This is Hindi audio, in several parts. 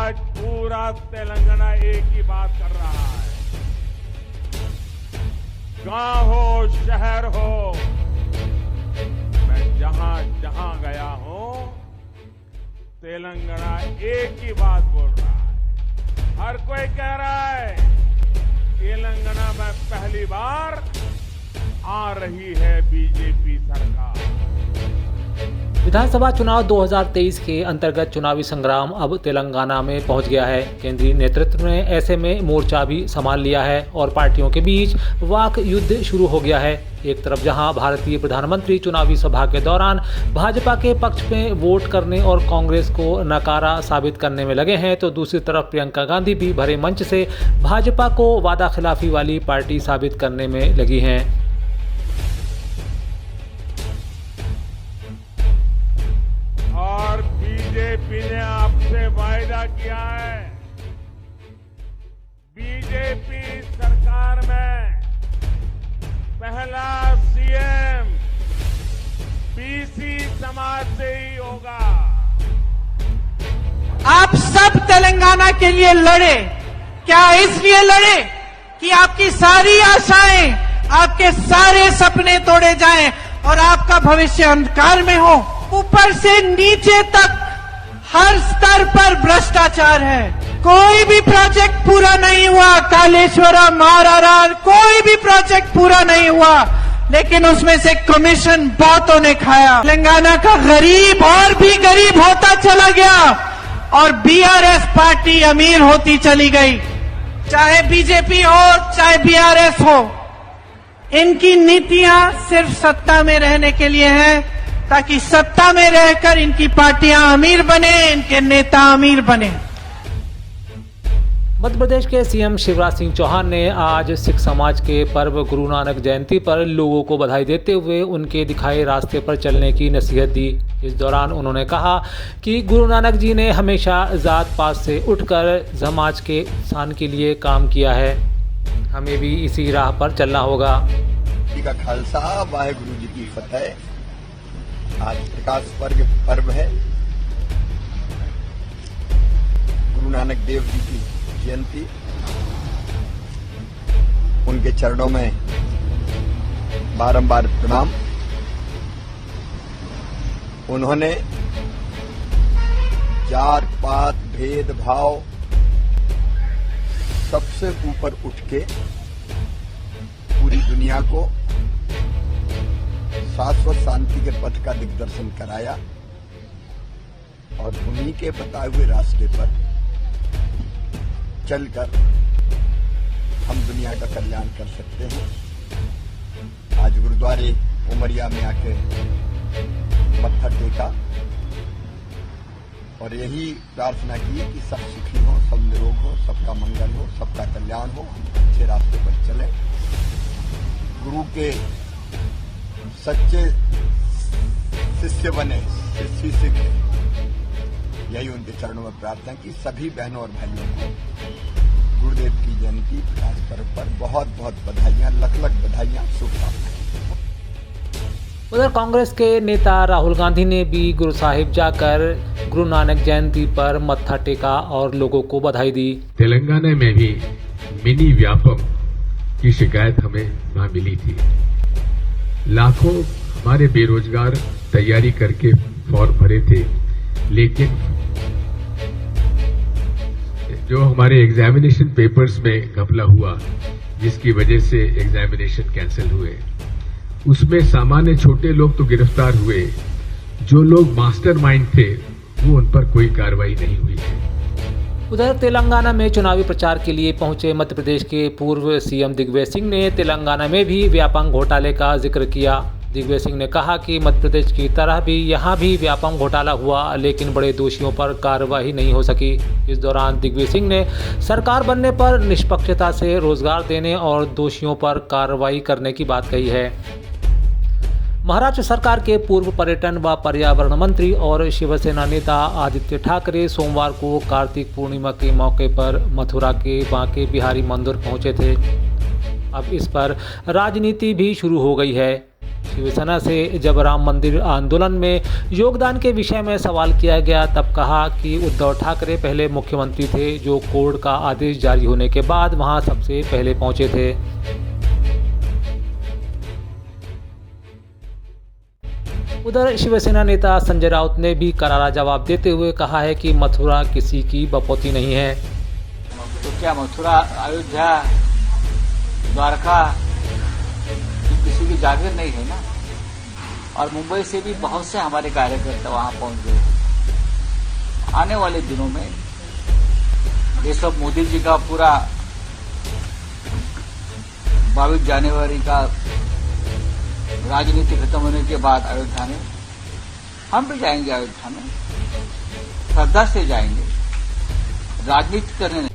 आज पूरा तेलंगाना एक ही बात कर रहा है। गांव हो, शहर हो, मैं जहां जहां गया हूं, तेलंगाना एक ही बात बोल रहा है। हर कोई कह रहा है तेलंगाना में पहली बार आ रही है बीजेपी सरकार। विधानसभा चुनाव 2023 के अंतर्गत चुनावी संग्राम अब तेलंगाना में पहुंच गया है। केंद्रीय नेतृत्व ने ऐसे में मोर्चा भी संभाल लिया है और पार्टियों के बीच वाक युद्ध शुरू हो गया है। एक तरफ जहां भारतीय प्रधानमंत्री चुनावी सभा के दौरान भाजपा के पक्ष में वोट करने और कांग्रेस को नकारा साबित करने में लगे हैं, तो दूसरी तरफ प्रियंका गांधी भी भरे मंच से भाजपा को वादा खिलाफी वाली पार्टी साबित करने में लगी हैं। और बीजेपी ने आपसे वायदा किया है, बीजेपी सरकार में पहला सीएम बीसी समाज से ही होगा। आप सब तेलंगाना के लिए लड़े, क्या इसलिए लड़े कि आपकी सारी आशाएं, आपके सारे सपने तोड़े जाएं और आपका भविष्य अंधकार में हो। ऊपर से नीचे तक हर स्तर पर भ्रष्टाचार है। कोई भी प्रोजेक्ट पूरा नहीं हुआ, कालेश्वरम, मारारार, कोई भी प्रोजेक्ट पूरा नहीं हुआ, लेकिन उसमें से कमीशन बहुतों ने खाया। तेलंगाना का गरीब और भी गरीब होता चला गया और बीआरएस पार्टी अमीर होती चली गई। चाहे बीजेपी हो, चाहे बीआरएस हो, इनकी नीतियां सिर्फ सत्ता में रहने के लिए हैं, ताकि सत्ता में रहकर इनकी पार्टियां अमीर बने, इनके नेता अमीर बने। मध्य प्रदेश के सीएम शिवराज सिंह चौहान ने आज सिख समाज के पर्व गुरु नानक जयंती पर लोगों को बधाई देते हुए उनके दिखाए रास्ते पर चलने की नसीहत दी। इस दौरान उन्होंने कहा कि गुरु नानक जी ने हमेशा जात पात से उठकर समाज के उत्थान के लिए काम किया है। हमें भी इसी राह पर चलना होगा। का खालसा, वाहेगुरु जी की फतेह। आज प्रकाश पर्व है, गुरु नानक देव जी की जयंती। उनके चरणों में बारंबार प्रणाम। उन्होंने जात पात भेदभाव सबसे ऊपर उठ के पूरी दुनिया को शाश्वत शांति के पथ का दिग्दर्शन कराया और उन्हीं के बताए हुए रास्ते पर चलकर हम दुनिया का कल्याण कर सकते हैं। आज गुरुद्वारे उमरिया में आके मत्था टेका और यही प्रार्थना की कि सब सुखी हो, सब निरोग हो, सबका मंगल हो, सबका कल्याण हो, हम अच्छे रास्ते पर चले। गुरु के सच्चे शिष्य बने, शिष्य सीखे, यही उनके चरणों में प्रार्थना की। सभी बहनों और भाइयों को गुरुदेव की जयंती प्रकाश पर्व पर बहुत बहुत बधाइयां, लख लख बधाइयां, शुभकामनाएं। उधर कांग्रेस के नेता राहुल गांधी ने भी गुरु साहिब जाकर गुरु नानक जयंती पर मत्था टेका और लोगों को बधाई दी। तेलंगाना में भी मिनी व्यापम की शिकायत हमें वहां मिली थी। लाखों हमारे बेरोजगार तैयारी करके फॉर्म भरे थे, लेकिन जो हमारे एग्जामिनेशन पेपर्स में घपला हुआ, जिसकी वजह से एग्जामिनेशन कैंसिल हुए, उसमें सामान्य छोटे लोग तो गिरफ्तार हुए, जो लोग मास्टरमाइंड थे वो उन पर कोई कार्रवाई नहीं हुई है। उधर तेलंगाना में चुनावी प्रचार के लिए पहुंचे मध्य प्रदेश के पूर्व सीएम दिग्विजय सिंह ने तेलंगाना में भी व्यापम घोटाले का जिक्र किया। दिग्विजय सिंह ने कहा कि मध्य प्रदेश की तरह भी यहां भी व्यापम घोटाला हुआ, लेकिन बड़े दोषियों पर कार्रवाई नहीं हो सकी। इस दौरान दिग्विजय सिंह ने सरकार बनने पर निष्पक्षता से रोजगार देने और दोषियों पर कार्रवाई करने की बात कही है। महाराष्ट्र सरकार के पूर्व पर्यटन व पर्यावरण मंत्री और शिवसेना नेता आदित्य ठाकरे सोमवार को कार्तिक पूर्णिमा के मौके पर मथुरा के बांके बिहारी मंदिर पहुंचे थे। अब इस पर राजनीति भी शुरू हो गई है। शिवसेना से जब राम मंदिर आंदोलन में योगदान के विषय में सवाल किया गया तब कहा कि उद्धव ठाकरे पहले मुख्यमंत्री थे जो कोर्ट का आदेश जारी होने के बाद वहां सबसे पहले पहुंचे थे। उधर शिवसेना नेता संजय राउत ने भी करारा जवाब देते हुए कहा है कि मथुरा किसी की बपौती नहीं है। तो क्या मथुरा, अयोध्या, द्वारका किसी की जागीर नहीं है ना। और मुंबई से भी बहुत से हमारे कार्यकर्ता वहां पहुंच गए। आने वाले दिनों में ये सब मोदी जी का पूरा 22 जनवरी का राजनीति खत्म होने के बाद अयोध्या में हम भी जाएंगे। अयोध्या में श्रद्धा से जाएंगे, राजनीति करने।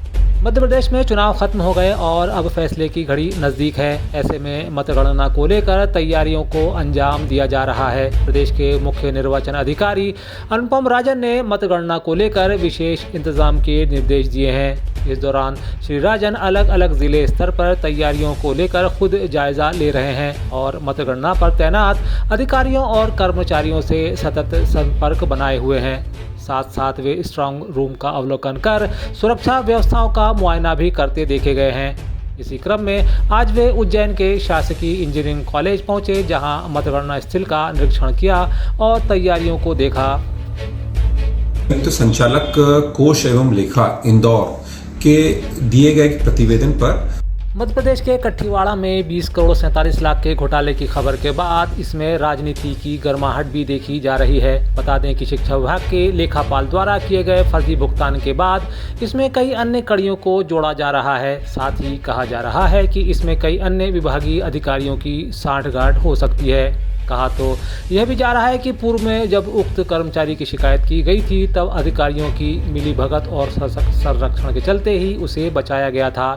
मध्य प्रदेश में चुनाव खत्म हो गए और अब फैसले की घड़ी नज़दीक है। ऐसे में मतगणना को लेकर तैयारियों को अंजाम दिया जा रहा है। प्रदेश के मुख्य निर्वाचन अधिकारी अनुपम राजन ने मतगणना को लेकर विशेष इंतजाम के निर्देश दिए हैं। इस दौरान श्री राजन अलग अलग जिले स्तर पर तैयारियों को लेकर खुद जायजा ले रहे हैं और मतगणना पर तैनात अधिकारियों और कर्मचारियों से सतत संपर्क बनाए हुए हैं। साथ साथ वे स्ट्रांग रूम का अवलोकन कर सुरक्षा व्यवस्थाओं का मुआयना भी करते देखे गए हैं। इसी क्रम में आज वे उज्जैन के शासकीय इंजीनियरिंग कॉलेज पहुंचे, जहां मतगणना स्थल का निरीक्षण किया और तैयारियों को देखा। तो संचालक कोष एवं लेखा इंदौर के दिए गए प्रतिवेदन पर मध्य प्रदेश के कठीवाड़ा में 20 करोड़ 47 लाख के घोटाले की खबर के बाद इसमें राजनीति की गर्माहट भी देखी जा रही है। बता दें कि शिक्षा विभाग के लेखापाल द्वारा किए गए फर्जी भुगतान के बाद इसमें कई अन्य कड़ियों को जोड़ा जा रहा है। साथ ही कहा जा रहा है कि इसमें कई अन्य विभागीय अधिकारियों की सांठगांठ हो सकती है। कहा तो यह भी जा रहा है कि पूर्व में जब उक्त कर्मचारी की शिकायत की गई थी तब अधिकारियों की मिलीभगत और संरक्षण के चलते ही उसे बचाया गया था।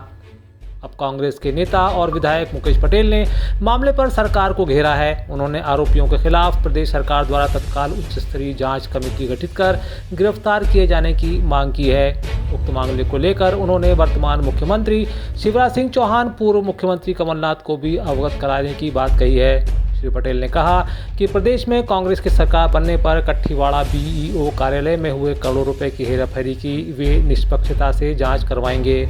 अब कांग्रेस के नेता और विधायक मुकेश पटेल ने मामले पर सरकार को घेरा है। उन्होंने आरोपियों के खिलाफ प्रदेश सरकार द्वारा तत्काल उच्च स्तरीय जांच कमेटी गठित कर गिरफ्तार किए जाने की मांग की है। उक्त मामले को लेकर उन्होंने वर्तमान मुख्यमंत्री शिवराज सिंह चौहान, पूर्व मुख्यमंत्री कमलनाथ को भी अवगत कराने की बात कही है। श्री पटेल ने कहा कि प्रदेश में कांग्रेस की सरकार बनने पर कठीवाड़ा बीईओ कार्यालय में हुए करोड़ों रुपए की हेराफेरी की वे निष्पक्षता से जांच करवाएंगे।